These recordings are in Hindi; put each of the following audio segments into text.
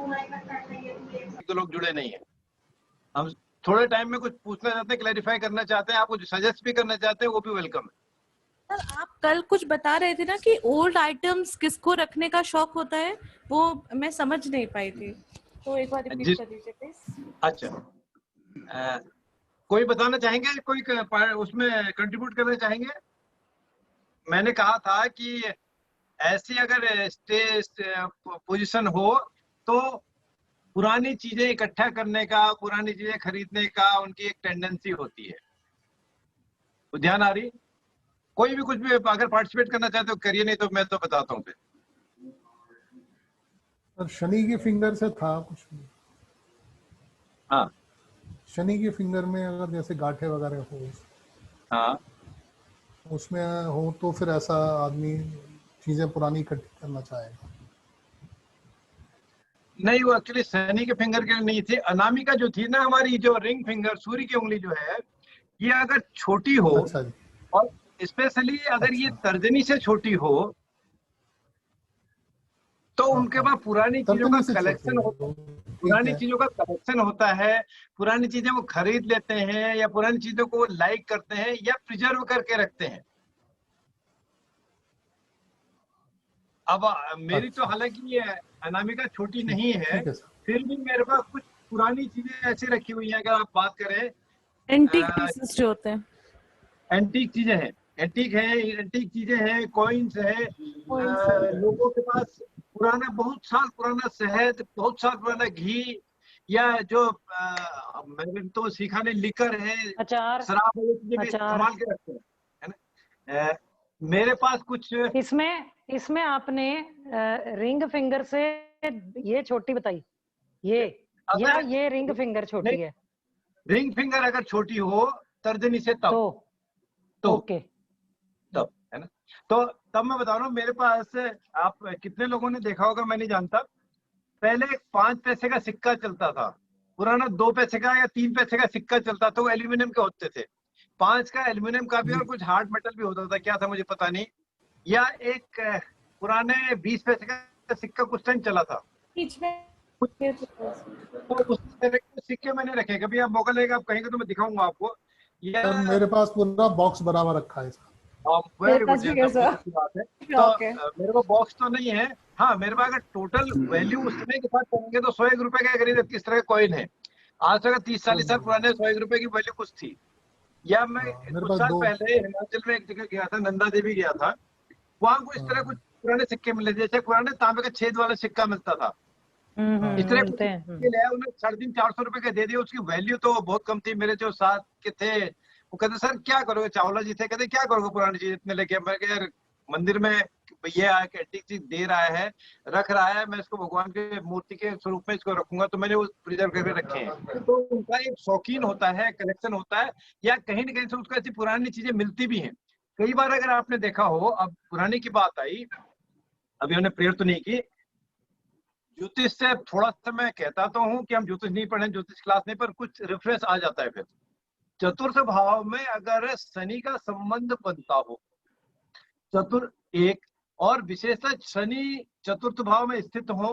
तो लोग जुड़े नहीं है। हम थोड़े टाइम में कुछ पूछना चाहते हैं, क्लैरिफाई करना चाहते हैं, आप कुछ सजेस्ट भी करना चाहते हैं, वो भी वेलकम है। सर आप कल कुछ बता रहे थे ना कि ओल्ड आइटम्स किसको रखने का शौक होता है, वो मैं समझ नहीं पाई थी, तो एक बार रिपीट कर दीजिए प्लीज। अच्छा, कोई बताना चाहेंगे, कोई उसमें कंट्रीब्यूट करना चाहेंगे? मैंने कहा था कि ऐसी अगर स्टेज पोजीशन हो तो पुरानी चीजें इकट्ठा करने का, पुरानी चीजें खरीदने का उनकी एक टेंडेंसी होती है। तो ध्यान आ रही? कोई भी कुछ भी अगर पार्टिसिपेट करना चाहते हो करिए, नहीं तो मैं तो बताता हूँ फिर। शनि की फिंगर से था कुछ? हाँ, शनि की फिंगर में अगर जैसे गांठे वगैरह हो, हाँ, उसमें हो तो फिर ऐसा आदमी चीजें पुरानी इकट्ठी करना चाहेगा। नहीं, वो एक्चुअली शनि के फिंगर के लिए नहीं थी। अनामिका जो थी ना हमारी, जो रिंग फिंगर, सूर्य की उंगली जो है, ये अगर छोटी हो, अच्छा जी। और स्पेशली अगर ये तर्जनी से छोटी हो, तो उनके पास पुरानी चीजों का कलेक्शन होता है। पुरानी चीजों का कलेक्शन होता है, पुरानी चीजें वो खरीद लेते हैं, या पुरानी चीजों को लाइक करते हैं, या प्रिजर्व करके रखते हैं। अब मेरी तो हालांकि ये अनामिका छोटी नहीं है, फिर भी मेरे पास कुछ पुरानी चीजें ऐसी रखी हुई हैं। अगर आप बात करें एंटीक पीसेस जो होते हैं, एंटीक चीजें हैं, एंटीक चीजें हैं, कॉइन्स है, लोगों के पास पुराना, बहुत साल पुराना शहद, बहुत साल पुराना घी, या जो मैंने तो सीखा नहीं, लिकर है, अचार, शराब वाली चीजें भी संभाल के रखते हैं, है ना। मेरे पास कुछ इसमें आपने रिंग फिंगर से ये छोटी बताई, ये या ये रिंग फिंगर छोटी है? रिंग फिंगर अगर छोटी हो तर्जनी से तो ओके, तब, है ना। तो तब मैं बता रहा हूँ, मेरे पास, आप कितने लोगों ने देखा होगा मैं नहीं जानता, पहले 5 पैसे का सिक्का चलता था, पुराना 2 पैसे का या 3 पैसे का सिक्का चलता था, वो एल्यूमिनियम के होते थे। 5 का एल्यूमिनियम का भी, और कुछ हार्ड मेटल भी होता था, क्या था मुझे पता नहीं। या एक पुराने 20 पैसे का सिक्का कुछ टाइम चला था, तो उस तरह के सिक्के मैंने रखे। कभी आप मौका लगेगा, आप कहेंगे तो मैं दिखाऊंगा आपको। या मेरे पास पूरा बॉक्स बराबर रखा है इसका। वेरी गुड, बात है। तो मेरे को बॉक्स तो नहीं है, हाँ मेरे पास अगर टोटल वैल्यू उस समय के साथ करेंगे तो 100 रुपए के करीब किस तरह का कॉइन है। आज से 30-40 साल पुराने 100 रुपए की वैल्यू कुछ थी। या मैं कुछ साल पहले हिमाचल में एक जगह गया था, नंदा देवी गया था, वहां को इस तरह कुछ पुराने सिक्के मिले, जैसे पुराने तांबे का छेद वाला सिक्का मिलता था, इस तरह कुछ सिक्के ले आए, उन्हें 350-400 रुपए के दे दिए। उसकी वैल्यू तो बहुत कम थी। मेरे जो साथ के थे वो कहते सर क्या करोगे, चावला जी थे, कहते क्या करोगे पुरानी चीज इतने लेके। मैं यार मंदिर में ये आया कि एंटीक चीज दे रहा है, रख रहा है, मैं इसको भगवान के मूर्ति के स्वरूप में इसको रखूंगा, तो मैंने वो प्रिजर्व करके रखे हैं। तो उनका एक शौकीन होता है, कलेक्शन होता है, या कहीं ना कहीं से उसको ऐसी पुरानी चीजें मिलती भी हैं। कई बार अगर आपने देखा हो, अब पुरानी की बात आई, अभी हमने प्रेयर तो नहीं की, ज्योतिष से थोड़ा सा मैं कहता तो हूँ कि हम ज्योतिष नहीं पढ़े, ज्योतिष क्लास नहीं, पर कुछ रेफरेंस आ जाता है। फिर चतुर्थ भाव में अगर शनि का संबंध बनता हो, चतुर एक, और विशेषतः शनि चतुर्थ भाव में स्थित हो,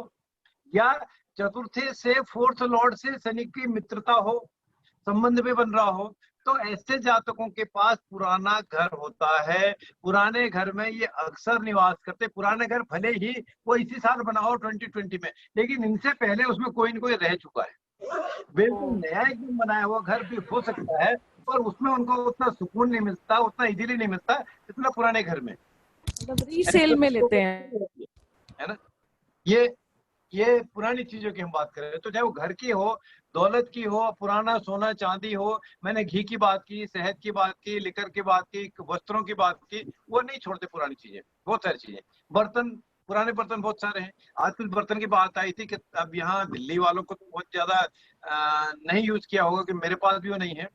या चतुर्थे से 4th लॉर्ड से शनि की मित्रता हो, संबंध भी बन रहा हो, तो ऐसे जातकों के पास पुराना घर होता है। पुराने घर में ये अक्सर निवास करते। पुराने घर भले ही वो इसी साल बना हो 2020 में, लेकिन इनसे पहले उसमें कोई न कोई रह चुका है। बिल्कुल नया एकदम बनाया हुआ घर भी हो सकता है, पर उसमें उनको उतना सुकून नहीं मिलता, उतना इजीली नहीं मिलता जितना पुराने घर में। रीसेल में लेते हैं, है ना। ये पुरानी चीजों की हम बात कर रहे हैं, तो चाहे वो घर की हो, दौलत की हो, पुराना सोना चांदी हो, मैंने घी की बात की, शहद की बात की, लिकर की बात की, वस्त्रों की बात की, वो नहीं छोड़ते पुरानी चीजें। बहुत सारी चीजें, बर्तन, पुराने बर्तन बहुत सारे हैं। आज कुछ बर्तन की बात आई थी कि अब यहाँ दिल्ली वालों को तो बहुत ज्यादा नहीं यूज किया होगा, कि मेरे पास भी वो नहीं है,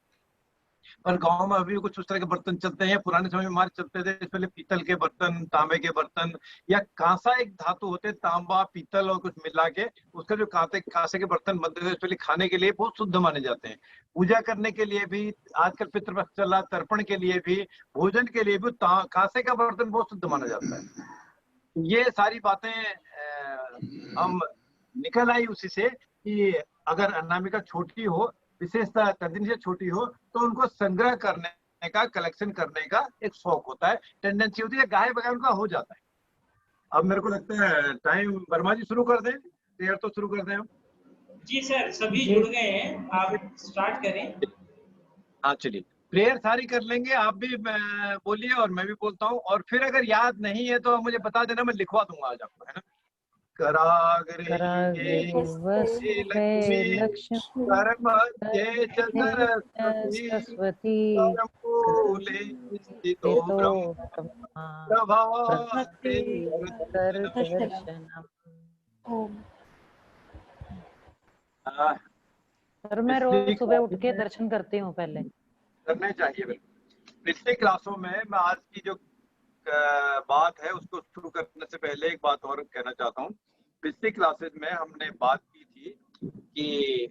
पर गांव में अभी कुछ उस तरह के बर्तन चलते हैं। पुराने समय में हमारे चलते थे पहले पीतल के बर्तन, तांबे के बर्तन, या कांसा एक धातु होते, तांबा पीतल और कुछ मिला के उसका जो कांसे के बर्तन बनते थे, एक्चुअली खाने के लिए बहुत शुद्ध माने जाते हैं, पूजा करने के लिए भी, आजकल पितृपक्ष चल रहा, तर्पण के लिए भी, भोजन के लिए भी कांसे का बर्तन बहुत शुद्ध माना जाता है। ये सारी बातें हम निकल आई उसी से कि अगर अनामिका छोटी हो, विशेषता तर्जनी से छोटी हो, तो उनको संग्रह करने का, कलेक्शन करने का एक शौक होता है, टेंडेंसी होती है, गाय बगैर उनका हो जाता है। अब मेरे को लगता है टाइम, वर्मा जी शुरू कर दें, प्रेयर तो शुरू कर दें हम। जी सर, सभी जुड़ गए हैं, आप स्टार्ट करें। हाँ चलिए, प्रेयर सारी कर लेंगे, आप भी बोलिए और मैं भी बोलता हूँ, और फिर अगर याद नहीं है तो मुझे बता देना, मैं लिखवा दूंगा आज आपको, है ना। कराग्रे कराग्रे वस्ते लक्ष्मी करमध्ये च सरस्वती सरस्वती करमूले स्थितो स्थितो ब्रह्म ब्रह्मा प्रभाते दर्शनम। ओम। सर मैं रोज सुबह उठ के दर्शन करती हूँ पहले। करने चाहिए बिल्कुल। पिछली क्लासों में मैं आज की जो बात है उसको शुरू करने से पहले एक बात और कहना चाहता हूँ। पिछली क्लासेस में हमने बात की थी कि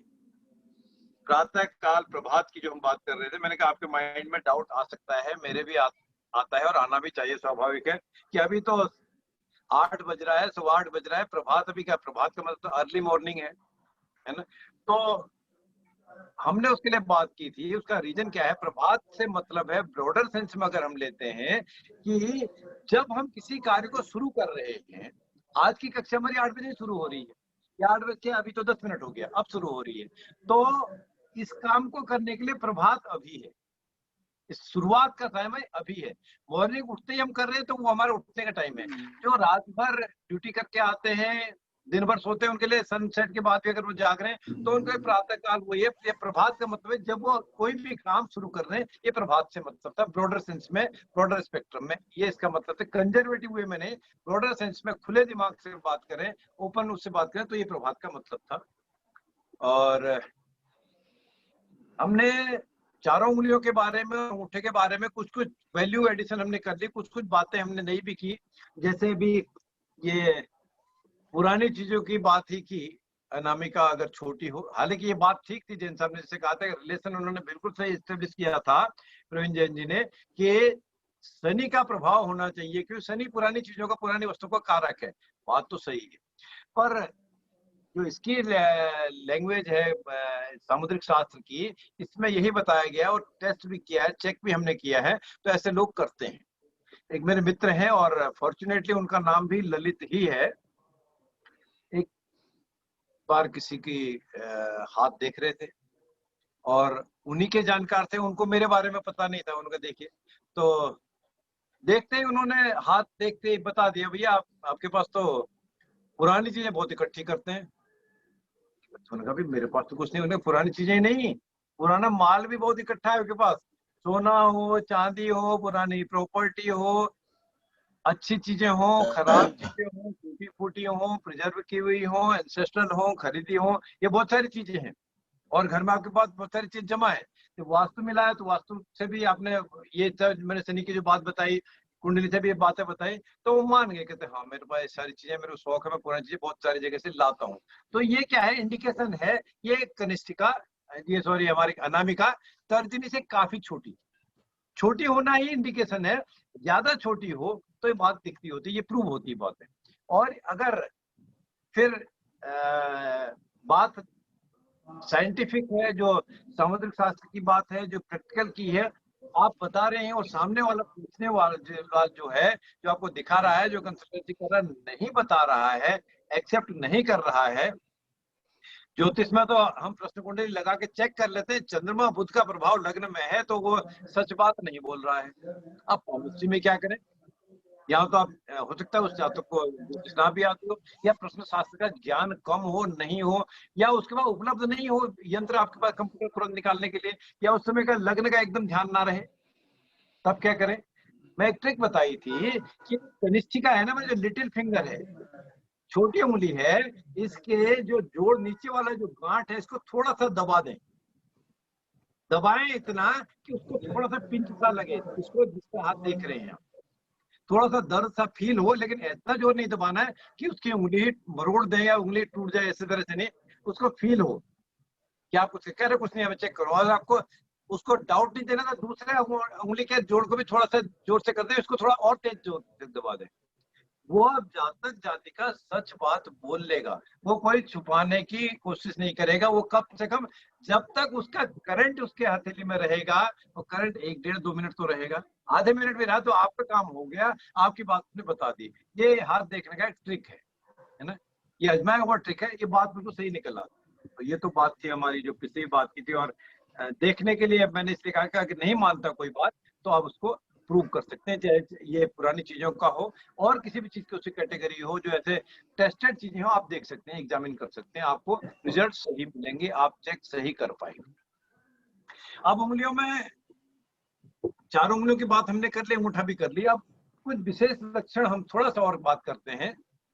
प्रातः काल प्रभात की जो हम बात कर रहे थे, मैंने कहा आपके माइंड में डाउट आ सकता है, मेरे भी आता है और आना भी चाहिए, स्वाभाविक है कि अभी तो 8 बज रहा है, 8:15 बज रहा है, प्रभात अभी क्या, प्रभात का मतलब तो अर्ली मॉर्निंग है ना। तो हमने उसके लिए बात की थी, उसका रीजन क्या है, प्रभात से मतलब है ब्रॉडर सेंस में अगर हम लेते हैं कि जब हम किसी कार्य को शुरू कर रहे हैं, आज की कक्षा हमारी 8 बजे शुरू हो रही है, या 8 बज के अभी तो 10 मिनट हो गया, अब शुरू हो रही है, तो इस काम को करने के लिए प्रभात अभी है, इस शुरुआत का टाइम है अभी है। मॉर्निंग उठते ही हम कर रहे हैं तो वो हमारे उठने का टाइम है। जो रात भर ड्यूटी करके आते हैं, दिन भर सोते हैं, उनके लिए सनसेट के बाद भी अगर वो जाग रहे हैं तो उनका प्रातः काल वही है। ये प्रभात का मतलब है जब वो कोई भी काम शुरू कर रहे हैं, ये प्रभात से मतलब था, ब्रॉडर सेंस में, ब्रॉडर स्पेक्ट्रम में, ये इसका मतलब था। कंजर्वेटिव वे में नहीं, ब्रॉडर सेंस में खुले दिमाग से बात करें, ओपन उससे बात करें, तो ये प्रभात का मतलब था। और हमने चारों उंगलियों के बारे में, अंगूठे के बारे में कुछ कुछ वैल्यू एडिशन हमने कर ली, कुछ कुछ बातें हमने नहीं भी की, जैसे भी ये पुरानी चीजों की बात ही की, अनामिका अगर छोटी हो। हालांकि ये बात ठीक थी, जैन साहब ने जैसे कहा था, रिलेशन उन्होंने बिल्कुल सही एस्टेब्लिश किया था प्रवीण जैन जी ने, कि शनि का प्रभाव होना चाहिए, क्योंकि शनि पुरानी चीजों का, पुरानी वस्तु का कारक है। बात तो सही है, पर जो इसकी लैंग्वेज है सामुद्रिक शास्त्र की, इसमें यही बताया गया और टेस्ट भी किया है, चेक भी हमने किया है, तो ऐसे लोग करते हैं। एक मेरे मित्र हैं और फॉर्चुनेटली उनका नाम भी ललित ही है। एक बार किसी की हाथ देख रहे थे और उन्हीं के जानकार थे, उनको मेरे बारे में पता नहीं था, उनका देखिए, तो देखते ही उन्होंने हाथ देखते ही बता दिया, भैया आपके पास तो पुरानी चीजें बहुत इकट्ठी करते हैं। उन्होंने कहा मेरे पास तो कुछ नहीं, उन्हें पुरानी चीजें नहीं, पुराना माल भी बहुत इकट्ठा है उनके पास, सोना हो, चांदी हो, पुरानी प्रॉपर्टी हो, अच्छी चीजें हो, खराब चीजें हो, टूटी फूटी हो, प्रिजर्व की हुई हो, एंसेस्ट्रल हो, खरीदी हो, ये बहुत सारी चीजें हैं। और घर में आपके पास बहुत सारी चीज जमा है। तो वास्तु मिला है, तो वास्तु से भी आपने ये मैंने शनि की जो बात बताई, कुंडली से भी ये बातें बताई, तो वो मान गए, कहते हाँ मेरे पास ये सारी चीजें, मेरे को शौक है, मैं पुरानी चीजें बहुत सारी जगह से लाता हूँ। तो ये क्या है, इंडिकेशन है, ये कनिष्ठिका, ये सॉरी हमारी अनामिका तर्जनी से काफी छोटी, छोटी होना ही इंडिकेशन है। ज्यादा छोटी हो तो ये बात दिखती होती है, ये प्रूव होती है बात है। और अगर फिर बात साइंटिफिक है, जो सामुद्रिक शास्त्र की बात है, जो प्रैक्टिकल की है, आप बता रहे हैं और सामने वाला पूछने वाला जो है, जो आपको दिखा रहा है, जो कंसल्टेंसी कर रहा है, नहीं बता रहा है, एक्सेप्ट नहीं कर रहा है। ज्योतिष में तो हम प्रश्न कुंडली लगा के चेक कर लेते हैं, चंद्रमा बुध का प्रभाव लग्न में है तो वो सच बात नहीं बोल रहा है। अब पॉलिसी में क्या करें, यहाँ तो आप हो सकता है उस जातक को ज्योतिष ना भी आती हो, या प्रश्न शास्त्र का ज्ञान कम हो, नहीं हो, या उसके बाद उपलब्ध नहीं हो यंत्र आपके पास कंप्यूटर तुरंत निकालने के लिए, या उस समय का लग्न का एकदम ध्यान ना रहे, तब क्या करें। मैं एक ट्रिक बताई थी कि कनिष्ठिका है ना, जो लिटिल फिंगर है, छोटी उंगली है, इसके जो जोड़ नीचे वाला जो गांठ है, इसको थोड़ा सा दबा दें, दबाएं इतना कि उसको थोड़ा सा पिंच सा लगे, इसको जिसका हाथ देख रहे हैं, थोड़ा सा दर्द सा फील हो, लेकिन ऐसा जोर नहीं दबाना है कि उसकी उंगली मरोड़ दे या उंगली टूट जाए, ऐसे तरह से नहीं, उसको फील हो कि आप कुछ कह रहे, कुछ नहीं, हमें चेक करो। और आपको उसको डाउट नहीं देना, तो दूसरे उंगली के जोड़ को भी थोड़ा सा जोर से कर दे, इसको थोड़ा और तेज जोर से दबा दे। वो अब जातक जातिका सच बात बोल लेगा, वो कोई छुपाने की कोशिश नहीं करेगा। वो कम से कम जब तक उसका करंट उसके हथेली में रहेगा, वो करंट 1-1.5-2 मिनट तो रहेगा, आधे मिनट भी रहा तो आपका काम हो गया, आपकी बात उसने बता दी। ये हाथ देखने का एक ट्रिक है ना, ये आजमाया हुआ ट्रिक है। ये बात बिल्कुल सही निकला। तो ये तो बात थी हमारी जो पिछली बात की थी। और देखने के लिए मैंने इसलिए कहा कि अगर नहीं मानता कोई बात तो आप उसको प्रूव कर सकते हैं, चाहे ये पुरानी चीजों का हो और किसी भी चीज की उसी कैटेगरी हो, जो ऐसे टेस्टेड चीजें हो, आप देख सकते हैं, एग्जामिन कर सकते हैं, आपको रिजल्ट सही मिलेंगे, आप चेक सही कर पाएंगे। अब उंगलियों में 4 उंगलियों की बात हमने कर ली, अंगूठा भी कर लिया। अब कुछ विशेष लक्षण हम थोड़ा सा और बात करते हैं,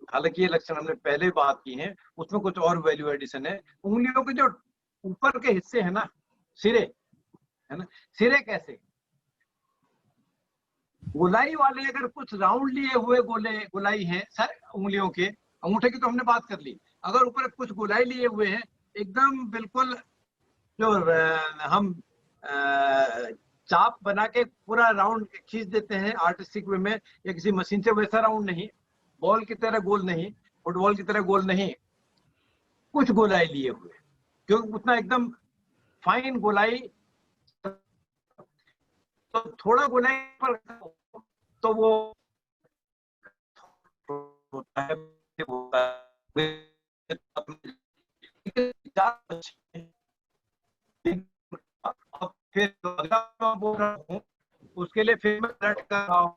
हालांकि ये लक्षण हमने पहले बात की है, उसमें कुछ और वैल्यू एडिशन है। उंगलियों के जो ऊपर के हिस्से है ना, सिरे है ना, सिरे कैसे गोलाई वाले, अगर कुछ राउंड लिए हुए गोलाई है सर उंगलियों के, अंगूठे की तो हमने बात कर ली, अगर ऊपर कुछ गोलाई लिए हुए हैं एकदम बिल्कुल, जो हम चाप बना के पूरा राउंड खींच देते हैं आर्टिस्टिक वे में, या किसी मशीन से, वैसा राउंड नहीं, बॉल की तरह गोल नहीं, फुटबॉल की तरह गोल नहीं, कुछ गोलाई लिए हुए, क्योंकि उतना एकदम फाइन गोलाई, तो थोड़ा गोलाई पर तो वो होता है, अब फिर अगला मैं बोल रहा हूँ उसके लिए फिर मैं अलर्ट कर रहा हूँ,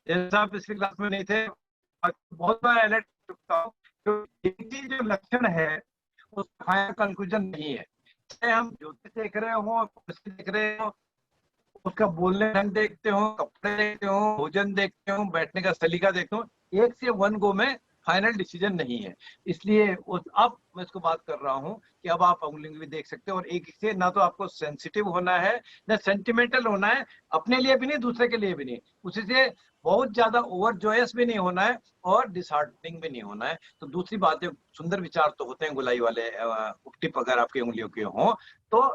जैसा पिछली क्लास में नहीं थे, बहुत बार अलर्ट चुका हूँ। तो इनकी जो लक्षण है उसका फाइनल कंक्लूजन नहीं है, चाहे हम जूते देख रहे हो, कुर्सी देख रहे हो, उसका बोलने ढंग देखते हो, कपड़े देखते हो, भोजन देखते हो, बैठने का सलीका देखते हो, एक से वन गो में फाइनल डिसीजन नहीं है। इसलिए अब मैं इसको बात कर रहा हूँ कि अब आप उंगली भी देख सकते हो, और एक से ना तो आपको सेंसिटिव होना है ना सेंटिमेंटल होना है, अपने लिए भी नहीं दूसरे के लिए भी नहीं, उसी से बहुत ज्यादा ओवर जॉयस भी नहीं होना है और डिसहार्टनिंग भी नहीं होना है। तो दूसरी बात है, सुंदर विचार तो होते हैं गुलाई वाले टिप अगर आपकी उंगलियों के हों तो,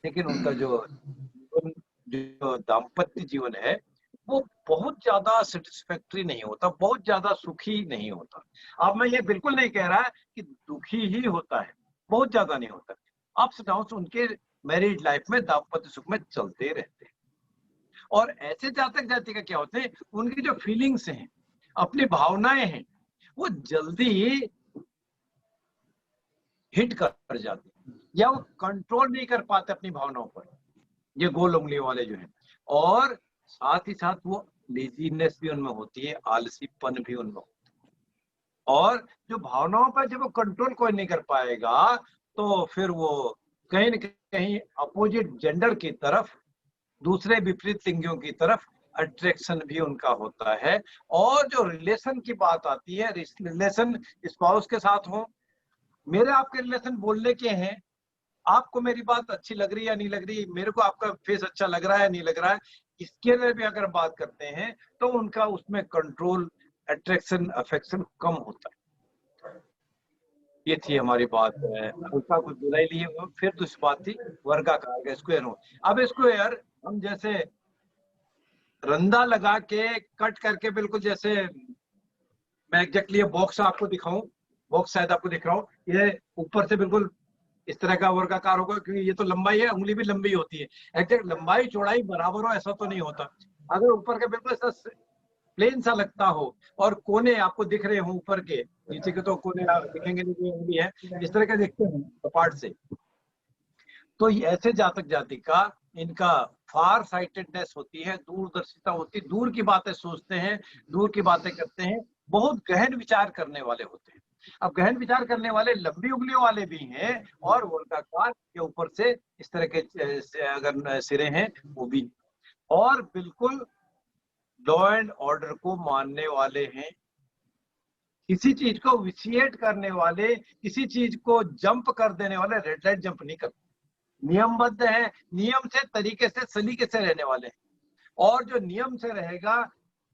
लेकिन उनका जो दाम्पत्य जीवन है वो बहुत ज्यादा सेटिस्फैक्टरी नहीं होता, बहुत ज्यादा सुखी नहीं होता। अब मैं ये बिल्कुल नहीं कह रहा कि दुखी ही होता है, बहुत ज्यादा नहीं होता, अप्स डाउन्स उनके मैरिड लाइफ में, दाम्पत्य सुख में चलते रहते हैं। और ऐसे जातक जातिका क्या होते हैं, उनकी जो फीलिंग्स हैं, अपनी भावनाएं हैं, वो जल्दी हिट कर जाती है, या वो कंट्रोल नहीं कर पाते अपनी भावनाओं पर, ये गोल उंगलियों वाले जो हैं। और साथ ही साथ वो लेजीनेस भी उनमें होती है, आलसीपन भी उनमें होता है। और जो भावनाओं पर जब वो कंट्रोल कोई नहीं कर पाएगा तो फिर वो कहीं न कहीं अपोजिट जेंडर की तरफ, दूसरे विपरीत लिंगियों की तरफ अट्रैक्शन भी उनका होता है। और जो रिलेशन की बात आती है, रिलेशन स्पाउस के साथ हो, मेरे आपके रिलेशन बोलने के हैं, आपको मेरी बात अच्छी लग रही है या नहीं लग रही, मेरे को आपका फेस अच्छा लग रहा है या नहीं लग रहा है, इसके लिए भी अगर बात करते हैं तो उनका उसमें कंट्रोल, अट्रैक्शन, अफेक्शन कम होता है। ये थी हमारी बात, हल्का कुछ बुलाई लिए। फिर दूसरी बात थी वर्गाकार का, स्क्वायर हो। अब स्क्वायर हम जैसे रंदा लगा के कट करके, बिल्कुल जैसे मैं एग्जैक्टली बॉक्स आपको दिखाऊं, बॉक्स शायद आपको दिख रहा हो, ये ऊपर से बिल्कुल इस तरह का वर्गाकार होगा, क्योंकि ये तो लंबाई है, उंगली भी लंबी होती है, एग्जैक्ट लंबाई चौड़ाई बराबर हो ऐसा तो नहीं होता। अगर ऊपर का बिल्कुल ऐसा प्लेन सा लगता हो और कोने आपको दिख रहे हो ऊपर के, नीचे के तो कोने दिखेंगे नहीं, उंगली है इस तरह के दिखते हैं कपाट से, तो ऐसे जातक जातिका इनका फार साइटेडनेस होती है, दूरदर्शिता होती है, दूर की बातें सोचते हैं, दूर की बातें करते हैं, बहुत गहन विचार करने वाले होते हैं। अब गहन विचार करने वाले लंबी उंगलियों वाले भी हैं और वर्गाकार के ऊपर से इस तरह के अगर सिरे हैं वो भी, और बिल्कुल लॉ एंड ऑर्डर को मानने वाले हैं, किसी चीज को विशिएट करने वाले, किसी चीज को जंप कर देने वाले, रेड लाइट जंप नहीं करते, नियमबद्ध है, नियम से तरीके से सलीके से रहने वाले हैं। और जो नियम से रहेगा,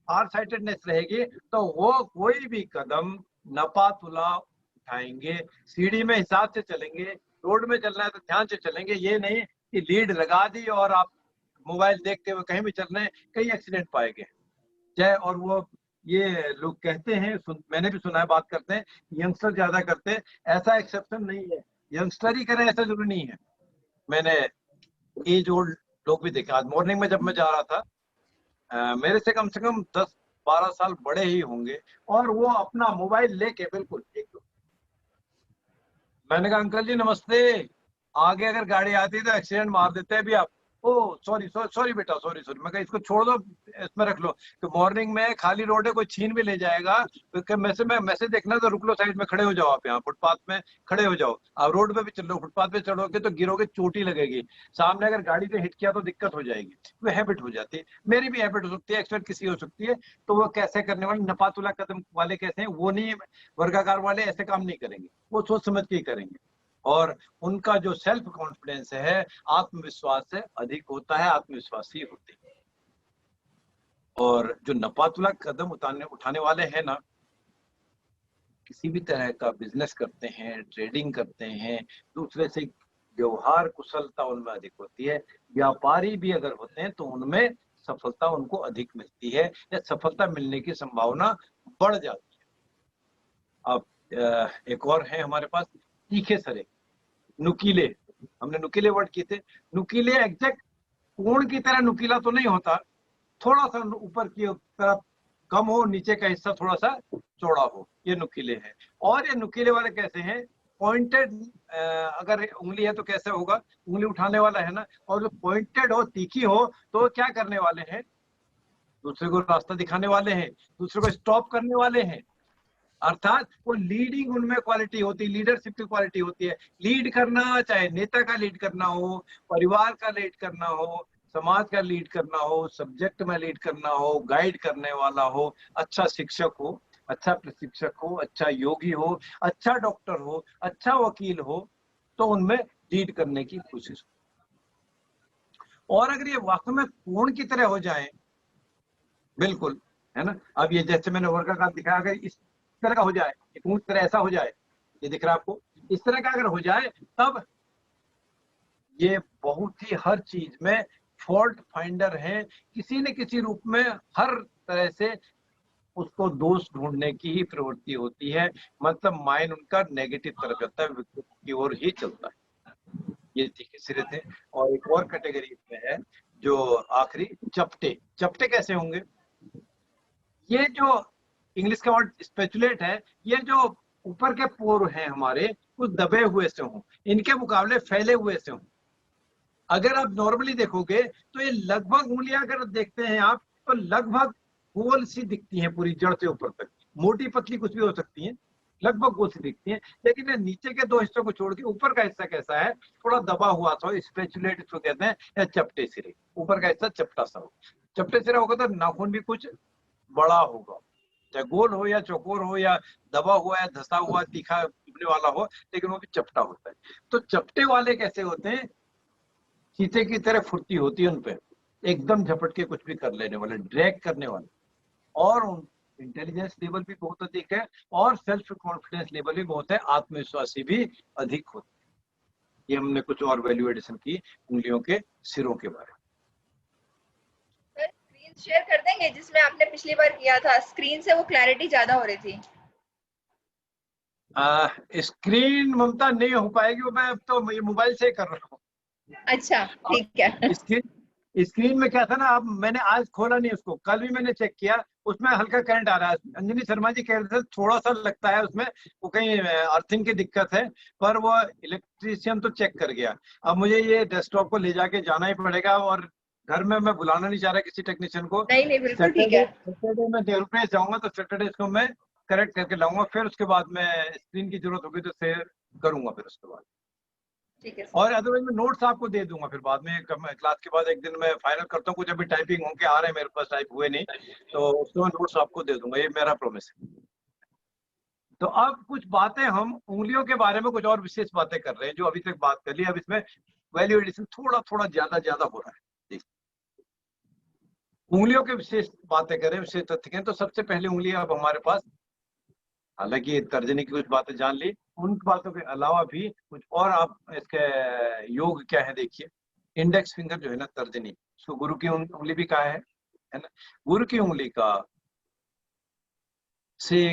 फार साइटेडनेस रहेगी, तो वो कोई भी कदम नपा तुला उठाएंगे, सीढ़ी में हिसाब से चलेंगे, रोड में चलना है तो ध्यान से चलेंगे, ये नहीं कि लीड लगा दी और आप मोबाइल देखते हुए कहीं भी चल रहे हैं, कहीं एक्सीडेंट पाएंगे चाहे, और वो ये लोग कहते हैं, मैंने भी सुना है, बात करते हैं यंगस्टर ज्यादा करते हैं, ऐसा एक्सेप्शन नहीं है, यंगस्टर ही करें ऐसा जरूरी नहीं है। मैंने एज ओल्ड लोग भी देखे। आज मॉर्निंग में जब मैं जा रहा था, मेरे से कम 10-12 साल बड़े ही होंगे, और वो अपना मोबाइल लेके बिल्कुल मैंने कहा अंकल जी नमस्ते, आगे अगर गाड़ी आती तो एक्सीडेंट मार देते हैं अभी आप। ओ सॉरी सॉरी सॉरी बेटा, सॉरी सॉरी। मैं कहा इसको छोड़ दो, इसमें रख लो, तो मॉर्निंग में खाली रोड है, कोई छीन भी ले जाएगा तो मैसेज देखना तो रुक लो, साइड में खड़े हो जाओ, आप यहाँ फुटपाथ में खड़े हो जाओ। आप रोड पे भी चल लो, फुटपाथ पे चढ़ोगे तो गिरोगे, चोटी लगेगी, सामने अगर गाड़ी से हिट किया तो दिक्कत हो जाएगी। वो हैबिट हो जाती है, मेरी भी हैबिट हो सकती है, एक्सपर्ट किसी हो सकती है। तो वो कैसे करने वाले, नपातुला कदम वाले कैसे हैं, वो नहीं, वर्गाकार वाले ऐसे काम नहीं करेंगे, वो सोच समझ के ही करेंगे। और उनका जो सेल्फ कॉन्फिडेंस है, आत्मविश्वास से अधिक होता है, आत्मविश्वासी होते हैं। और जो नपातुला कदम उठाने वाले हैं ना, किसी भी तरह का बिजनेस करते हैं, ट्रेडिंग करते हैं, दूसरे से व्यवहार कुशलता उनमें अधिक होती है। व्यापारी भी अगर होते हैं तो उनमें सफलता उनको अधिक मिलती है, या सफलता मिलने की संभावना बढ़ जाती है। अब एक और है हमारे पास, तीखे सरे, नुकीले। हमने नुकीले वर्ड किए थे। नुकीले एग्जैक्ट कोण की तरह नुकीला तो नहीं होता, थोड़ा सा ऊपर की तरफ कम हो, नीचे का हिस्सा थोड़ा सा चौड़ा हो, ये नुकीले हैं। और ये नुकीले वाले कैसे हैं, पॉइंटेड, अगर उंगली है तो कैसे होगा, उंगली उठाने वाला है ना, और जो पॉइंटेड हो, तीखी हो, तो क्या करने वाले हैं, दूसरे को रास्ता दिखाने वाले हैं, दूसरे को स्टॉप करने वाले हैं। अर्थात वो लीडिंग उनमें क्वालिटी होती है, लीडरशिप की क्वालिटी होती है। लीड करना, चाहे नेता का लीड करना हो, परिवार का लीड करना हो, समाज का लीड करना हो, सब्जेक्ट में लीड करना हो, गाइड करने वाला हो, अच्छा शिक्षक हो, अच्छा प्रशिक्षक हो, अच्छा योगी हो, अच्छा डॉक्टर हो, अच्छा वकील हो, तो उनमें लीड करने की कोशिश हो। और अगर ये वास्तव में पूर्ण की तरह हो जाए, बिल्कुल, है ना, अब ये जैसे मैंने वर्गाकार दिखाया, अगर इस तरह का हो जाए, पूर्ण तरह ऐसा हो जाए, ये दिख रहा है आपको, इस तरह का अगर हो जाए, तब ये बहुत ही हर चीज में फॉल्ट फाइंडर है, किसी न किसी रूप में हर तरह से उसको दोष ढूंढने की ही प्रवृत्ति होती है। मतलब माइंड उनका नेगेटिव तरफ जाता है, विकृति की ओर ही चलता है। ये तीखे सिरे थे। और एक और कैटेगरी में है जो आखिरी, चपटे। चपटे कैसे होंगे, ये जो इंग्लिश का वर्ड स्पेचुलेट है, ये जो ऊपर के पोर हैं हमारे, कुछ दबे हुए से हों, इनके मुकाबले फैले हुए से हों। अगर आप नॉर्मली देखोगे तो ये लगभग उंगलियां अगर देखते हैं आप, तो लगभग गोल सी दिखती हैं पूरी जड़ से ऊपर तक, मोटी पतली कुछ भी हो सकती हैं, लगभग गोल सी दिखती हैं। लेकिन ये नीचे के दो हिस्सों को छोड़ के ऊपर का हिस्सा कैसा है, थोड़ा दबा हुआ सा, स्पेचुलेट इसको कहते हैं, या चपटे सिरे। ऊपर का हिस्सा चपटा सा हो, चपटे सिरा होगा तो नाखून भी कुछ बड़ा होगा, चाहे गोल हो या चौकोर हो या दबा हुआ या धसा हुआ तीखा चुभने वाला हो, लेकिन वो भी चपटा होता है। तो चपटे वाले कैसे होते हैं, शीशे की तरह फुर्ती होती है उनपे, एकदम झपट के कुछ भी कर लेने वाले, ड्रैग करने वाले। और इंटेलिजेंस लेवल भी बहुत अधिक है, और सेल्फ कॉन्फिडेंस लेवल भी बहुत है, आत्मविश्वासी भी अधिक होते हैं। ये हमने कुछ और वैल्यू एडिशन की उंगलियों के सिरों के बारे में। शेयर कर देंगे जिसमें आपने पिछली बार किया था, स्क्रीन से वो क्लैरिटी ज्यादा हो रही थी। स्क्रीन ममता नहीं हो पाएगी, वो मैं अब तो ये मोबाइल से कर रहा हूँ। अच्छा ठीक है। स्क्रीन में क्या था ना, अब मैंने आज खोला नहीं उसको, कल भी मैंने चेक किया, उसमें हल्का करंट आ रहा है। अंजनी शर्मा जी कह रहे थे थोड़ा सा लगता है उसमें, वो कहीं अर्थिंग की दिक्कत है, पर वो इलेक्ट्रीशियन तो चेक कर गया। अब मुझे ये डेस्कटॉप को ले जाके जाना ही पड़ेगा, और घर में मैं बुलाना नहीं चाह रहा किसी टेक्नीशियन को। नहीं बिल्कुल ठीक है। सैटरडे में देर पे जाऊंगा, तो सैटरडे इसको मैं करेक्ट करके लाऊंगा, फिर उसके बाद में स्क्रीन की जरूरत होगी तो शेयर करूंगा फिर उसके बाद। ठीक है। और अदरवाइज मैं नोट्स आपको दे दूंगा फिर बाद में, क्लास के बाद एक दिन मैं फाइनल करता हूँ, कुछ अभी टाइपिंग होके आ रहे हैं मेरे पास, टाइप हुए नहीं, तो उसको मैं नोट्स आपको दे दूंगा, ये मेरा प्रॉमिस है। तो अब कुछ बातें हम उंगलियों के बारे में कुछ और विशेष बातें कर रहे हैं, जो अभी तक बात कर ली। अब इसमें वैल्यू एडिशन थोड़ा थोड़ा ज्यादा हो रहा है। उंगलियों के विशेष बातें करें, विशेष तथ्य करें, तो सबसे पहले उंगली अब हमारे पास, हालांकि तर्जनी की कुछ बातें जान ली, उन बातों के अलावा भी कुछ और आप इसके योग क्या है देखिए। इंडेक्स फिंगर जो है ना, तर्जनी, उसको गुरु की उंगली भी कहा है ना। गुरु की उंगली का से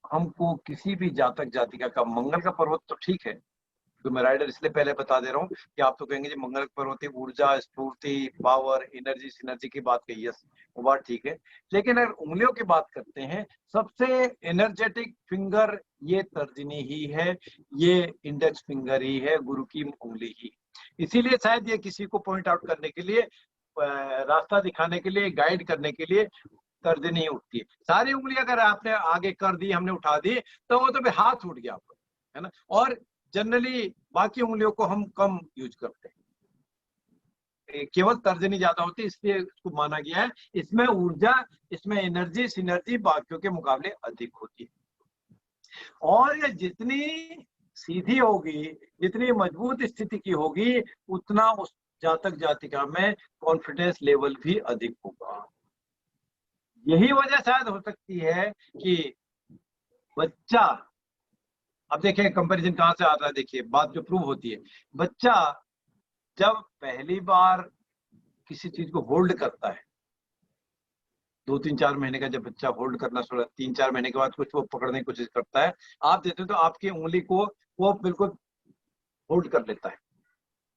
हमको किसी भी जातक जातिका का, मंगल का पर्वत तो ठीक है, तो मैं राइडर इसलिए पहले बता दे रहा हूँ कि आप तो कहेंगे जी मंगल का पर्वत ऊर्जा, स्फूर्ति, पावर, एनर्जी, सिनर्जी की बात कही, यस वो बात ठीक है। लेकिन अगर उंगलियों की बात करते हैं, सबसे एनर्जेटिक फिंगर ये तर्जनी ही है, ये इंडेक्स फिंगर ही है, गुरु की उंगली ही। इसीलिए शायद ये किसी को पॉइंट आउट करने के लिए, रास्ता दिखाने के लिए, गाइड करने के लिए तर्जनी उठती है। सारी उंगली अगर आपने आगे कर दी, हमने उठा दी, तो वो तो भी हाथ उठ गया आपका, है ना। और जनरली बाकी उंगलियों को हम कम यूज करते हैं, केवल तर्जनी ज्यादा होती है, इसलिए इसको माना गया है। इसमें ऊर्जा, इसमें एनर्जी, सिनर्जी बाकियों के मुकाबले अधिक होती है। और ये जितनी सीधी होगी, जितनी मजबूत स्थिति की होगी, उतना उस जातक जातिका में कॉन्फिडेंस लेवल भी अधिक होगा। यही वजह शायद हो सकती है कि बच्चा, अब देखिए कंपैरिजन कहां से आता है, देखिए बात जो प्रूव होती है, बच्चा जब पहली बार किसी चीज को होल्ड करता है, 2-3-4 महीने का जब बच्चा होल्ड करना शुरू, 3-4 महीने के बाद कुछ वो पकड़ने की कोशिश करता है, आप देते हो तो आपकी उंगली को वो बिल्कुल होल्ड कर लेता है।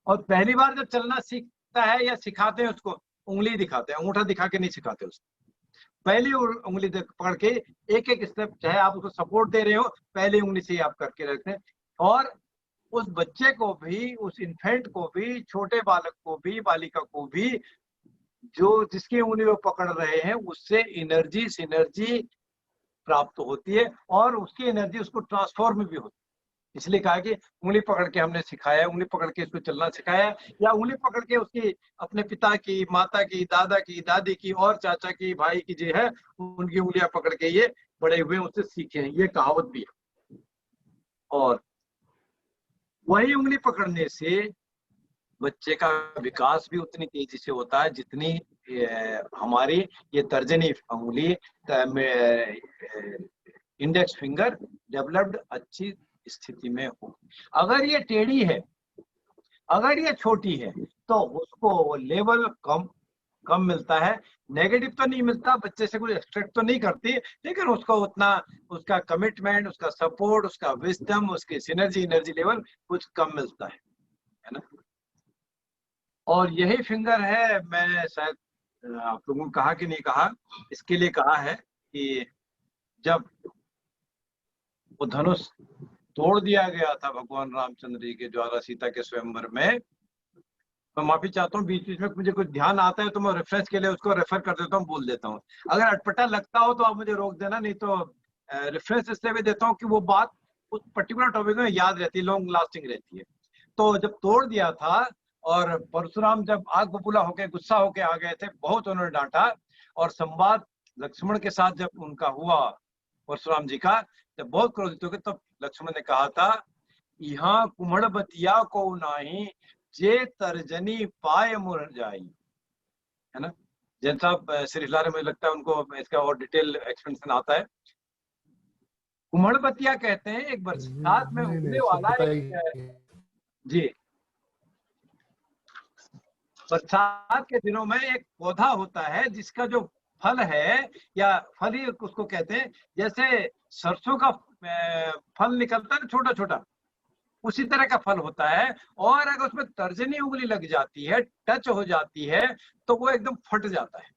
और पहली बार जब चलना सीखता है या सिखाते हैं उसको, उंगली दिखाते हैं, अंगूठा दिखा के नहीं सिखाते उसको, पहली उंगली पकड़ के एक एक स्टेप, चाहे आप उसको सपोर्ट दे रहे हो, पहली उंगली से ही आप करके रखते हैं। और उस बच्चे को भी, उस इन्फेंट को भी, छोटे बालक को भी, बालिका को भी, जो जिसकी उंगली वो पकड़ रहे हैं, उससे एनर्जी, सिनर्जी प्राप्त होती है, और उसकी एनर्जी उसको ट्रांसफॉर्म भी होती है। इसलिए कहा कि उंगली पकड़ के हमने सिखाया, उंगली पकड़ के इसको चलना सिखाया, या उंगली पकड़ के उसकी अपने पिता की, माता की, दादा की, दादी की और चाचा की, भाई की जो है, उनकी उंगलियां पकड़ के ये बड़े हुए उससे सीखे हैं, ये कहावत भी है। और वही उंगली पकड़ने से बच्चे का विकास भी उतनी तेजी से होता है जितनी हमारी ये तर्जनी उंगली, इंडेक्स फिंगर डेवलप्ड अच्छी स्थिति में हो। अगर ये टेढ़ी है, अगर ये छोटी है, तो उसको लेवल कम मिलता है। नेगेटिव तो नहीं मिलता, बच्चे से कुछ एक्सपेक्ट तो नहीं करती, लेकिन उसको उतना, उसका कमिटमेंट, उसका सपोर्ट, उसका विजडम, उसकी सिनर्जी, एनर्जी लेवल कुछ कम मिलता है ना। और यही फिंगर है, मैं शायद आप लोगों ने कहा कि नहीं कहा, इसके लिए कहा है कि जब वो धनुष तोड़ दिया गया था भगवान रामचंद्र जी के द्वारा सीता के स्वयंवर में, मैं माफी चाहता हूँ, बीच बीच में मुझे कुछ ध्यान आता है तो मैं रेफरेंस के लिए उसको रेफर कर देता हूँ, बोल देता हूँ। अगर अटपटा लगता हो तो आप मुझे रोक देना, नहीं तो रेफरेंस इसलिए भी देता हूँ कि वो बात उस पर्टिकुलर टॉपिक में याद रहती है, लॉन्ग लास्टिंग रहती है। तो जब तोड़ दिया था, और परशुराम जब आग बबूला होके, गुस्सा होके आ गए थे, बहुत उन्होंने डांटा, और संवाद लक्ष्मण के साथ जब उनका हुआ, परशुराम जी का, जब बहुत क्रोधित हो गए, तब लक्ष्मण ने कहा था, यहाँ कुम्हड़ बतिया को नाही, जे तर्जनी पाए मुरझाई, है ना। जैन साहब श्री हिलारे, मुझे लगता है उनको इसका और डिटेल एक्सप्लेनेशन आता है। कुम्हड़ बतिया कहते हैं एक बरसात में उगने वाला एक, जी, बरसात के दिनों में एक पौधा होता है जिसका जो फल है, या फल ही उसको कहते हैं, जैसे सरसों का फल निकलता है छोटा छोटा, उसी तरह का फल होता है। और अगर उसमें तर्जनी उंगली लग जाती है, टच हो जाती है, तो वो एकदम फट जाता है,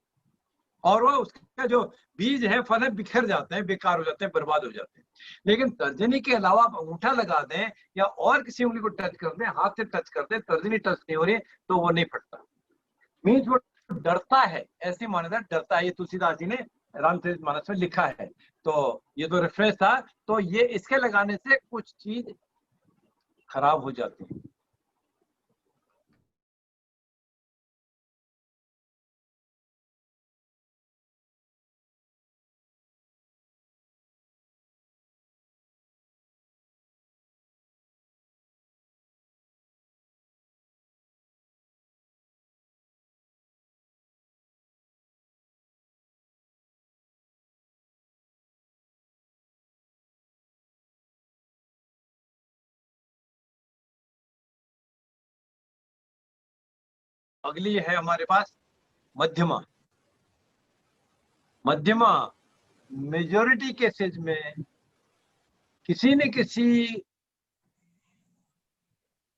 और वो उसका जो बीज है, फल है, बिखर जाते हैं, बेकार हो जाते हैं, बर्बाद हो जाते हैं। लेकिन तर्जनी के अलावा आप अंगूठा लगा दें या और किसी उंगली को टच कर दें, हाथ से टच कर दें, तर्जनी टच नहीं हो रही, तो वो नहीं फटता। मीन्स वो डरता है, ऐसी मान्यता, डरता है। ये तुलसीदास जी ने रामचरितमानस में लिखा है। तो ये तो रेफरेंस था, तो ये इसके लगाने से कुछ चीज खराब हो जाती है। अगली है हमारे पास मध्यमा। मध्यमा मेजॉरिटी केसेस में किसी न किसी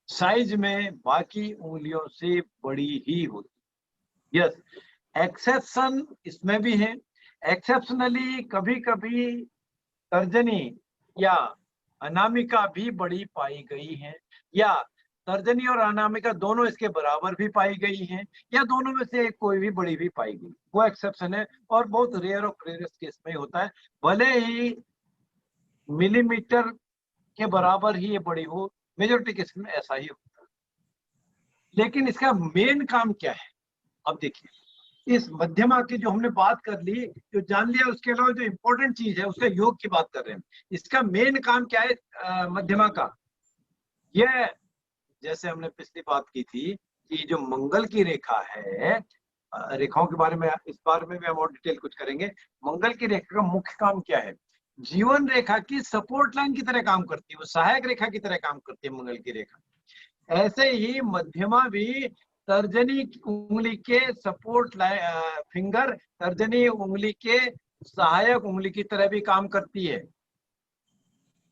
साइज में बाकी उंगलियों से बड़ी ही होती। यस, एक्सेप्शन इसमें भी है। एक्सेप्शनली कभी कभी तर्जनी या अनामिका भी बड़ी पाई गई है, या तर्जनी और अनामिका दोनों इसके बराबर भी पाई गई हैं, या दोनों में से कोई भी बड़ी भी पाई गई, वो एक्सेप्शन है। और बहुत रेयर और रेयरेस्ट केस में होता है, भले ही मिलीमीटर के बराबर ही ये बड़ी हो, मेजॉरिटी केस में ऐसा ही होता है। लेकिन इसका मेन काम क्या है? अब देखिए, इस मध्यमा की जो हमने बात कर ली, जो जान लिया, उसके अलावा जो इंपॉर्टेंट चीज है उसका योग की बात कर रहे हैं। इसका मेन काम क्या है मध्यमा का? यह, जैसे हमने पिछली बात की थी कि जो मंगल की रेखा है, रेखाओं के बारे में इस बारे में भी हम और डिटेल कुछ करेंगे। मंगल की रेखा का मुख्य काम क्या है? जीवन रेखा की सपोर्ट लाइन की तरह काम करती है, वो सहायक रेखा की तरह काम करती है मंगल की रेखा। ऐसे ही मध्यमा भी तर्जनी उंगली के सपोर्ट फिंगर, तर्जनी उंगली के सहायक उंगली की तरह भी काम करती है।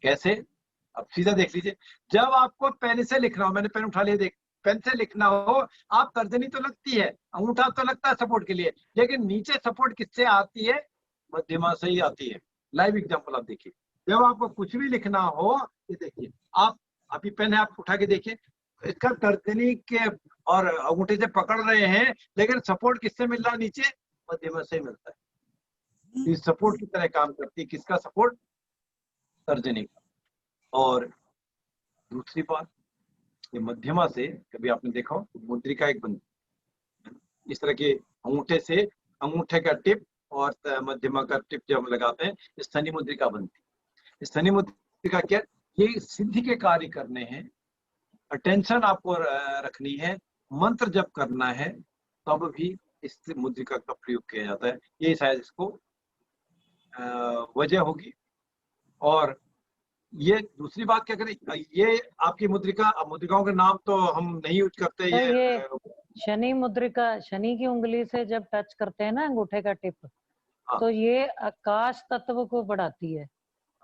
कैसे? अब सीधा देख लीजिए, जब आपको पेन से लिखना हो, मैंने पेन उठा लिया, देख, पेन से लिखना हो, आप तर्जनी तो लगती है, अंगूठा तो लगता है सपोर्ट के लिए, लेकिन नीचे सपोर्ट किससे आती है? मध्यमा से ही आती है। लाइव एग्जांपल आप देखिए, जब आपको कुछ भी लिखना हो, ये देखिए, आप अभी पेन है, आप उठा के देखिए, इसका तर्जनी के और अंगूठे से पकड़ रहे हैं, लेकिन सपोर्ट किससे मिल रहा है? नीचे मध्यमा से मिलता है। इस सपोर्ट की तरह काम करती है। किसका सपोर्ट? तर्जनी का। और दूसरी बात, ये मध्यमा से कभी आपने देखा हो मुद्रिका एक बनती, इस तरह के अंगूठे से, अंगूठे का टिप और मध्यमा का टिप जब हम लगाते हैं, स्थनी मुद्रिका बनती है। स्थनी मुद्रिका क्या? ये सिद्धि के कार्य करने हैं, अटेंशन आपको रखनी है, मंत्र जप करना है, तब भी इस मुद्रिका का प्रयोग किया जाता है। ये शायद इसको वजह होगी। और ये दूसरी बात क्या करें, ये आपकी मुद्रिका, मुद्रिकाओं के नाम तो हम नहीं यूज करते। तो ये शनि मुद्रिका, शनि की उंगली से जब टच करते हैं ना अंगूठे का टिप, तो ये आकाश तत्व को बढ़ाती है।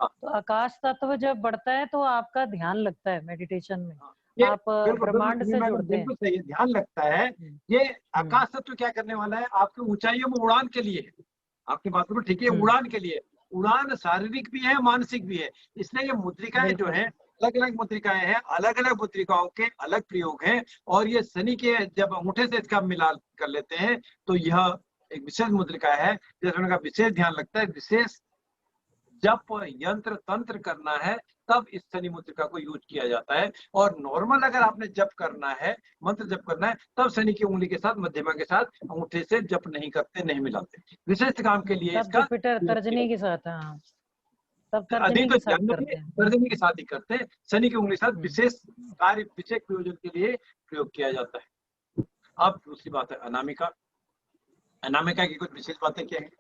तो आकाश तत्व जब बढ़ता है तो आपका ध्यान लगता है मेडिटेशन में, आप ब्रह्मांड से जुड़ते हैं। बिल्कुल सही है, ध्यान लगता है। ये आकाश तत्व क्या करने वाला है? आपकी ऊंचाइयों में उड़ान के लिए है। आपकी बात बिल्कुल ठीक है, उड़ान के लिए। उड़ान शारीरिक भी है, मानसिक भी है। इसलिए ये मुद्रिकाएं जो है, अलग अलग मुद्रिकाएं हैं, अलग अलग मुद्रिकाओं के अलग प्रयोग हैं। और ये शनि के जब अंगूठे से इसका मिलान कर लेते हैं, तो यह एक विशेष मुद्रिका है, जिसमें उनका विशेष ध्यान लगता है। विशेष जब यंत्र तंत्र करना है, तब इस शनि मुद्रिका को यूज किया जाता है। और नॉर्मल अगर आपने जप करना है, मंत्र जप करना है, तब शनि की उंगली के साथ, मध्यमा के साथ अंगूठे से जप नहीं करते, नहीं मिलाते। विशेष काम के लिए इसका तर्जनी के साथ, हाँ, तब तर्जनी के साथ ही करते हैं। शनि की उंगली के साथ विशेष कार्य, विशेष प्रयोजन के लिए प्रयोग किया जाता है। अब दूसरी बात है अनामिका। अनामिका की कुछ विशेष बातें क्या है?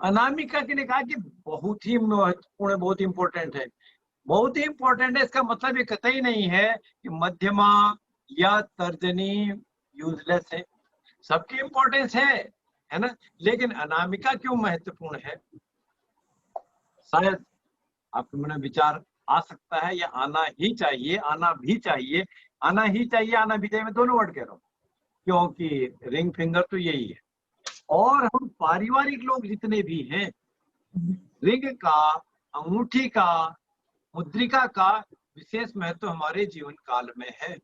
अनामिका के लिए कहा कि बहुत ही महत्वपूर्ण, बहुत इंपॉर्टेंट है, बहुत ही इंपॉर्टेंट है। इसका मतलब ये कतई नहीं है कि मध्यमा या तर्जनी यूजलेस है, सबकी इंपॉर्टेंस है ना। लेकिन अनामिका क्यों महत्वपूर्ण है? शायद आपके मन में विचार आ सकता है, या आना ही चाहिए, आना भी चाहिए, आना ही चाहिए, आना भी चाहिए, मैं दोनों वर्ड कह रहा हूँ, क्योंकि रिंग फिंगर तो यही है। और हम पारिवारिक लोग जितने भी हैं, रिंग का, अंगूठी का, मुद्रिका का विशेष महत्व हमारे जीवन काल में है।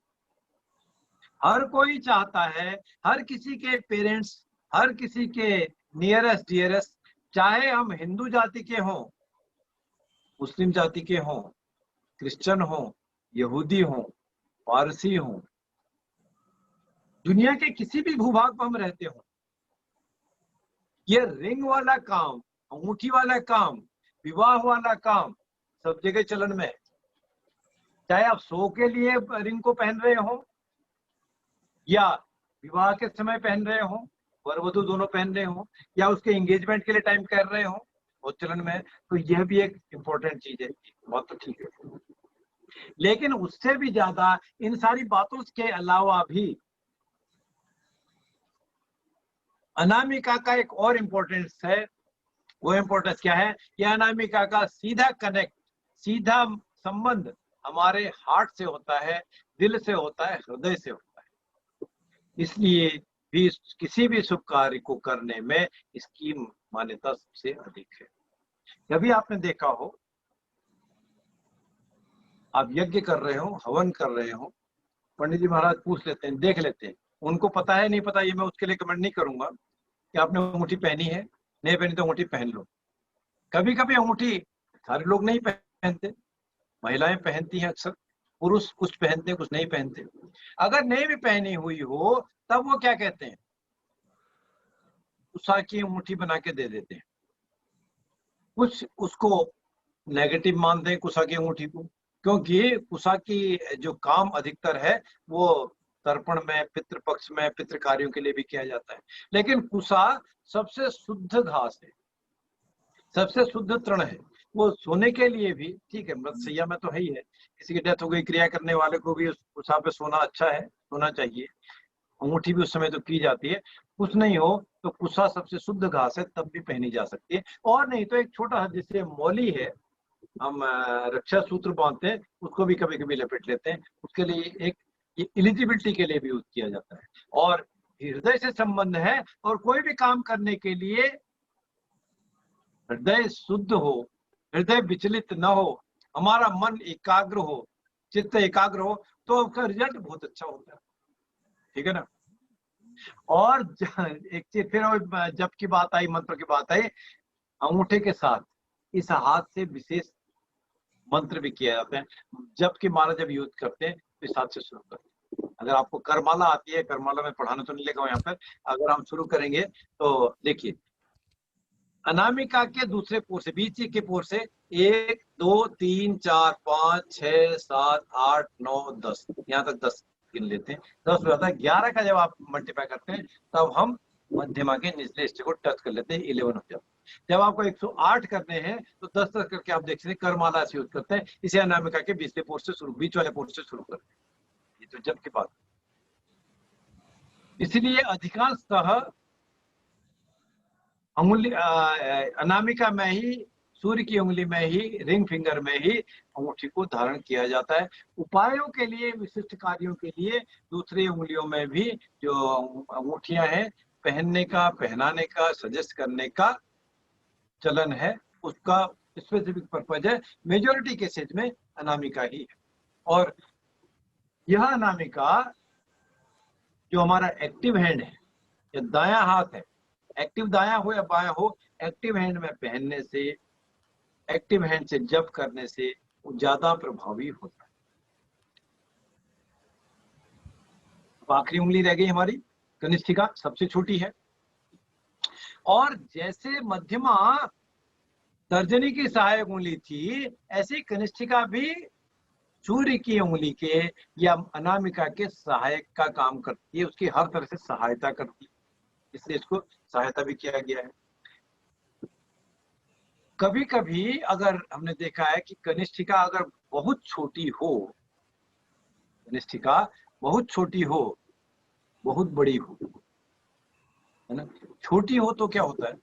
हर कोई चाहता है, हर किसी के पेरेंट्स, हर किसी के नियरेस्ट डियरेस्ट, चाहे हम हिंदू जाति के हों, मुस्लिम जाति के हों, क्रिश्चियन हों, यहूदी हों, पारसी हों, दुनिया के किसी भी भूभाग पर हम रहते हों, ये रिंग वाला काम, अंगूठी वाला काम, विवाह वाला काम सब जगह चलन में है। चाहे आप शो के लिए रिंग को पहन रहे हो, या विवाह के समय पहन रहे हो, वर वधू दोनों पहन रहे हो, या उसके एंगेजमेंट के लिए टाइम कर रहे हो, वो चलन में है। तो यह भी एक इम्पोर्टेंट चीज है, बात तो ठीक है। लेकिन उससे भी ज्यादा, इन सारी बातों के अलावा भी अनामिका का एक और इम्पोर्टेंस है, वो इम्पोर्टेंस क्या है? कि अनामिका का सीधा कनेक्ट, सीधा संबंध हमारे हार्ट से होता है, दिल से होता है, हृदय से होता है। इसलिए भी किसी भी शुभ कार्य को करने में इसकी मान्यता सबसे अधिक है। कभी आपने देखा हो, आप यज्ञ कर रहे हो, हवन कर रहे हो, पंडित जी महाराज पूछ लेते हैं, देख लेते हैं, उनको पता है नहीं पता, ये मैं उसके लिए कमेंट नहीं करूंगा कि आपने अंगूठी पहनी है, नहीं पहनी तो अंगूठी पहन लो। कभी कभी अंगूठी सारे लोग नहीं पहनते, महिलाएं पहनती हैं अक्सर, पुरुष कुछ पहनते कुछ नहीं पहनते। अगर नहीं भी पहनी हुई हो तब वो क्या कहते हैं? उषा की अंगूठी बना के दे देते हैं। कुछ उसको नेगेटिव मानते हैं कुशा की अंगूठी को, क्योंकि कुशा की जो काम अधिकतर है वो तर्पण में, पितृ पक्ष में, पितृ कार्यों के लिए भी किया जाता है। लेकिन कुशा सबसे शुद्ध घास है, सबसे शुद्ध तृण है। वो सोने के लिए भी ठीक है, मृतशैया में तो है ही है, किसी की डेथ हो गई, क्रिया करने वाले को भी उस कुशा पे सोना अच्छा है, सोना चाहिए। अंगूठी भी उस समय तो की जाती है। कुछ नहीं हो तो कुशा सबसे शुद्ध घास है, तब भी पहनी जा सकती है। और नहीं तो एक छोटा जैसे मौली है, हम रक्षा सूत्र बांधते हैं, उसको भी कभी कभी लपेट लेते हैं, उसके लिए एक एलिजिबिलिटी के लिए भी यूज किया जाता है। और हृदय से संबंध है, और कोई भी काम करने के लिए हृदय शुद्ध हो, हृदय विचलित न हो, हमारा मन एकाग्र हो, चित्त एकाग्र हो, तो उसका रिजल्ट बहुत अच्छा होता है। ठीक है ना? और एक चीज फिर जब की बात आई, मंत्र की बात आई, अंगूठे के साथ इस हाथ से विशेष मंत्र भी किया जाता है। जबकि माला जब यूज करते हैं तो इस हाथ से शुरू करते हैं। अगर आपको करमाला आती है, करमाला में पढ़ाने तो नहीं लगा यहाँ पर, अगर हम शुरू करेंगे तो देखिए, अनामिका के दूसरे पोर से, बीच के पोर से 1 2 3 4 5 6 7 8 9 10, यहाँ तक 10 गिन लेते हैं। 10 हो जाता है। 11 का जब आप मल्टीप्लाई करते हैं तब हम मध्यमा के निचले हिस्से को टच कर लेते हैं, 11 हो जाता है। जब आपको 108 करने हैं तो 10 तक करके आप देख सकते हैं, करमाला से यूज करते हैं। इसे अनामिका के बीच पोर से शुरू, बीच वाले पोर से शुरू करते हैं। ये तो जब की बात। इसलिए अधिकांशतः अंगुली अनामिका में ही, सूर्य की उंगली में ही, रिंग फिंगर में ही अंगूठी को धारण किया जाता है। उपायों के लिए, विशिष्ट कार्यों के लिए दूसरी उंगलियों में भी जो अंगूठियां हैं, पहनने का, पहनाने का, सजेस्ट करने का चलन है, उसका स्पेसिफिक पर्पज है। मेजोरिटी केसेज में अनामिका ही है। और यह अनामिका जो हमारा एक्टिव हैंड है, या दायां हाथ है, एक्टिव दायां हो या बायां हो, एक्टिव हैंड में पहनने से, एक्टिव हैंड से जप करने से वो ज्यादा प्रभावी होता है। अब आखिरी उंगली रह गई हमारी कनिष्ठिका, सबसे छोटी है। और जैसे मध्यमा तर्जनी की सहायक उंगली थी, ऐसी कनिष्ठिका भी सूर्य की उंगली के या अनामिका के सहायक का काम करती है, उसकी हर तरह से सहायता करती है, इसलिए इसको सहायता भी किया गया है। कभी कभी अगर हमने देखा है कि कनिष्ठिका अगर बहुत छोटी हो, कनिष्ठिका बहुत छोटी हो, बहुत बड़ी हो, है ना? छोटी हो तो क्या होता है?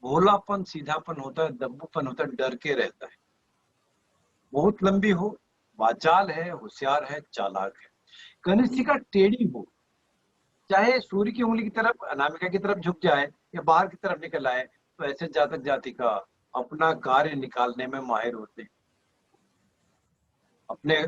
भोलापन, सीधापन होता है, दब्बूपन होता है, डर के रहता है। बहुत लंबी हो, वाचाल है, होशियार है, चालाक है। कनिष्ठिका टेढ़ी हो, चाहे सूर्य की उंगली की तरफ, अनामिका की तरफ झुक जाए या बाहर की तरफ निकल आए, तो ऐसे जातक जातिका अपना कार्य निकालने में माहिर होते हैं। अपने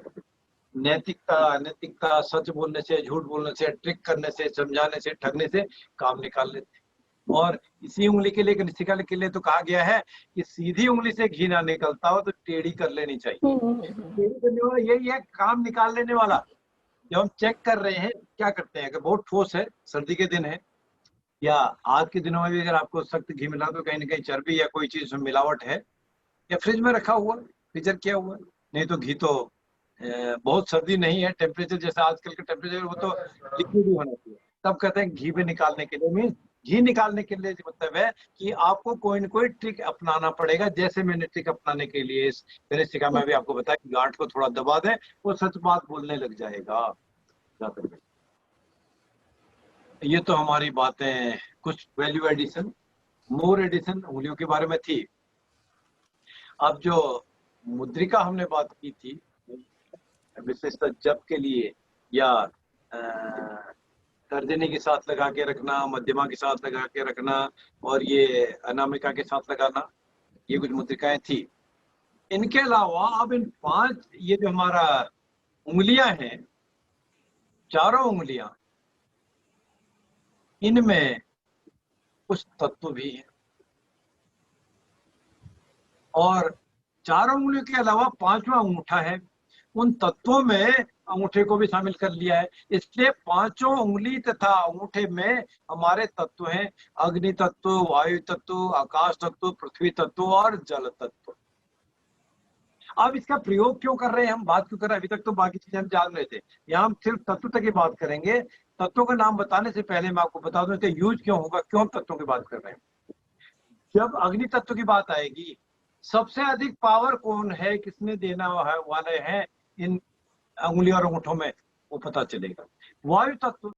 नैतिकता, सच बोलने से, झूठ बोलने से, ट्रिक करने से, समझाने से, ठगने से काम निकाल लेते हैं। और इसी उंगली के लिए, कनिष्ठिका के लिए तो कहा गया है कि सीधी उंगली से घी ना निकलता हो तो टेढ़ी कर लेनी चाहिए। टेढ़ी करने वाला यही है, काम निकाल लेने वाला। जब हम चेक कर रहे हैं, क्या करते हैं, अगर बहुत ठोस है, सर्दी के दिन है, या आज के दिनों में भी अगर आपको सख्त घी मिला तो कहीं ना कहीं चर्बी या कोई चीज मिलावट है, या फ्रिज में रखा हुआ, फ्रीजर किया हुआ, नहीं तो घी तो बहुत सर्दी नहीं है, टेम्परेचर जैसा आजकल का टेम्परेचर, वो तो लिक्विड ही होना चाहिए। तब कहते हैं घी पे निकालने के लिए, मीन घी निकालने के लिए मतलब है कि आपको कोई न कोई ट्रिक अपनाना पड़ेगा। जैसे मैंने ट्रिक अपनाने के लिए इस कनिष्ठिका में भी आपको बताया कि गांठ को थोड़ा दबा दें, वो सच बात बोलने लग जाएगा। ये तो हमारी बातें, कुछ वैल्यू एडिशन मोर एडिशन उंगलियों के बारे में थी। अब जो मुद्रिका हमने बात की थी विशेषतः जप के लिए या तर्जनी के साथ लगा के रखना, मध्यमा के साथ लगा के रखना और ये अनामिका के साथ लगाना, ये कुछ मुद्रिकाएं थी। इनके अलावा अब इन 5 ये जो हमारा उंगलियां हैं, चारों उंगलियां, इनमें कुछ तत्व भी हैं और चारों उंगलियों के अलावा 5वां अंगूठा है, उन तत्वों में अंगूठे को भी शामिल कर लिया है। इसलिए 5 उंगली तथा अंगूठे में हमारे तत्व हैं, अग्नि तत्व, वायु तत्व, आकाश तत्व, पृथ्वी तत्व और जल तत्व। अब इसका प्रयोग क्यों कर रहे हैं हम, बात क्यों कर रहे हैं? अभी तक तो बाकी चीजें हम जान रहे थे, यहाँ हम सिर्फ तत्व तक की बात करेंगे। तत्वों का नाम बताने से पहले मैं आपको बता दूं इसका यूज क्यों होगा, क्यों हम तत्वों की बात कर रहे हैं। जब अग्नि तत्व की बात आएगी, सबसे अधिक पावर कौन है, किसने देना वाले हैं इन उंगली और अंगूठों में, वो पता चलेगा। वायु तत्व,